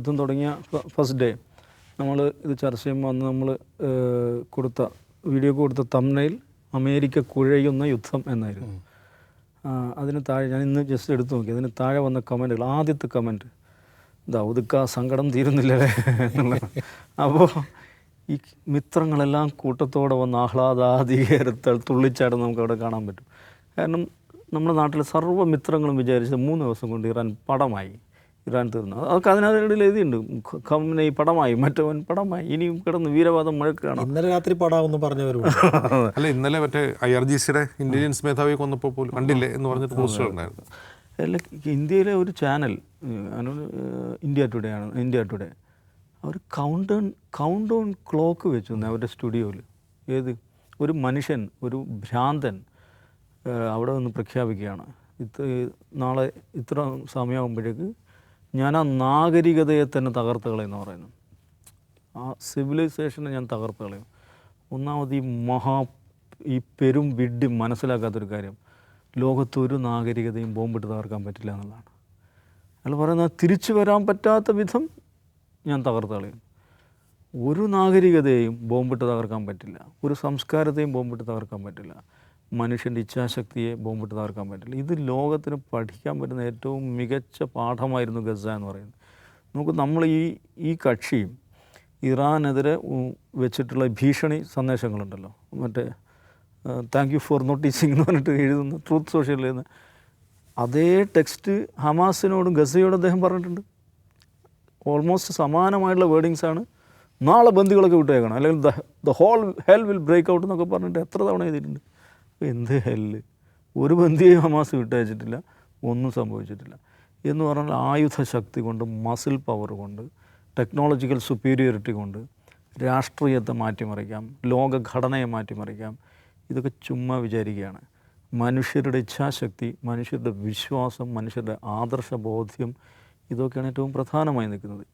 യുദ്ധം തുടങ്ങിയ first day നമ്മൾ ഇത് ചർച്ച ചെയ്യുമ്പോൾ അന്ന് നമ്മൾ വീഡിയോക്ക് കൊടുത്ത തംബ്നെയിൽ അമേരിക്ക കുഴയുന്ന യുദ്ധം എന്നായിരുന്നു. അതിന് താഴെ ഞാൻ ഇന്ന് ജസ്റ്റ് എടുത്തു നോക്കി, അതിന് താഴെ വന്ന കമൻറ്റുകൾ, ആദ്യത്തെ കമൻറ്റ് ദാവൂദ്ക്ക സങ്കടം തീരുന്നില്ലല്ലേ എന്നുള്ളത്. അപ്പോൾ ഈ മിത്രങ്ങളെല്ലാം കൂട്ടത്തോടെ വന്ന് ആഹ്ലാദാധികരത്താൽ തുള്ളിച്ചാടും നമുക്കവിടെ കാണാൻ പറ്റും. കാരണം നമ്മുടെ നാട്ടിലെ സർവ്വ മിത്രങ്ങളും വിചാരിച്ചത് 3 ദിവസം കൊണ്ട് ഇറാൻ പടമായി, ഇറാൻ തീർന്നു. അതൊക്കെ അതിനകത്തിടയിൽ എഴുതിയുണ്ട്, ഖമനേയി പടമായി, മറ്റവൻ പടമായി, ഇനിയും കിടന്ന് വീരവാദം മുഴക്കുകയാണ്. ഇന്നലെ രാത്രി പടാമെന്ന് പറഞ്ഞവരും അല്ല, ഇന്നലെ മറ്റേ IRGCയുടെ ഇന്റലിജൻസ് മേധാവിയെ കൊന്നപ്പോൾ പോലും കണ്ടില്ലേ എന്ന് പറഞ്ഞിട്ട് പോസ്റ്റർ ഉണ്ടായിരുന്നു. അല്ല, ഇന്ത്യയിലെ ഒരു ചാനൽ ഇന്ത്യ ടുഡേ അവർ കൗണ്ട് ഡൗൺ ക്ലോക്ക് വെച്ചു അവരുടെ സ്റ്റുഡിയോയിൽ. ഏത് ഒരു മനുഷ്യൻ, ഒരു ഭ്രാന്തൻ അവിടെ നിന്ന് പ്രഖ്യാപിക്കുകയാണ്, നാളെ ഇത്ര സമയമാകുമ്പോഴേക്ക് ഞാൻ ആ നാഗരികതയെ തന്നെ തകർത്ത് കളയുമെന്ന് പറയുന്നു. ആ സിവിലൈസേഷനെ ഞാൻ തകർത്ത് കളയും. ഒന്നാമത് ഈ പെരും വിഡ്ഢി മനസ്സിലാക്കാത്തൊരു കാര്യം, ലോകത്തൊരു നാഗരികതയും ബോംബിട്ട് തകർക്കാൻ പറ്റില്ല എന്നുള്ളതാണ്. അയാൾ പറയുന്നത് തിരിച്ചു വരാൻ പറ്റാത്ത വിധം ഞാൻ തകർത്ത് കളയും. ഒരു നാഗരികതയെയും ബോംബിട്ട് തകർക്കാൻ പറ്റില്ല, ഒരു സംസ്കാരത്തെയും ബോംബിട്ട് തകർക്കാൻ പറ്റില്ല, മനുഷ്യൻ്റെ ഇച്ഛാശക്തിയെ ബോംബിട്ട് തകർക്കാൻ പറ്റില്ല. ഇത് ലോകത്തിന് പഠിക്കാൻ പറ്റുന്ന ഏറ്റവും മികച്ച പാഠമായിരുന്നു ഗസ എന്ന് പറയുന്നത്. നമ്മൾ ഈ കക്ഷിയും ഇറാനെതിരെ വെച്ചിട്ടുള്ള ഭീഷണി സന്ദേശങ്ങളുണ്ടല്ലോ, മറ്റേ താങ്ക് യു ഫോർ നോട്ടീസിങ് എന്ന് പറഞ്ഞിട്ട് എഴുതുന്ന ട്രൂത്ത് സോഷ്യലിൽ നിന്ന് അതേ ടെക്സ്റ്റ് ഹമാസിനോടും ഗസയോടും അദ്ദേഹം പറഞ്ഞിട്ടുണ്ട്. ഓൾമോസ്റ്റ് സമാനമായിട്ടുള്ള വേർഡിങ്സാണ്. നാളെ ബന്ദികളൊക്കെ വിട്ടേക്കണം, അല്ലെങ്കിൽ the whole hell will break out എന്നൊക്കെ പറഞ്ഞിട്ട് എത്ര തവണ എഴുതിയിട്ടുണ്ട്. എന്ത് ഹെല്ല്, ഒരു ബന്ദിയെയും ഹമാസ് വിട്ടയച്ചിട്ടില്ല, ഒന്നും സംഭവിച്ചിട്ടില്ല. എന്ന് പറഞ്ഞാൽ ആയുധ ശക്തി കൊണ്ട്, മസിൽ പവർ കൊണ്ട്, ടെക്നോളജിക്കൽ സുപ്പീരിയോറിറ്റി കൊണ്ട് രാഷ്ട്രീയത്തെ മാറ്റിമറിക്കാം, ലോകഘടനയെ മാറ്റിമറിക്കാം. ഇതൊക്കെ ചുമ്മാ വിചാരിക്കുകയാണ്. മനുഷ്യരുടെ ഇച്ഛാശക്തി, മനുഷ്യരുടെ വിശ്വാസം, മനുഷ്യരുടെ ആദർശബോധ്യം, ഇതൊക്കെയാണ് ഏറ്റവും പ്രധാനമായി നിൽക്കുന്നത്.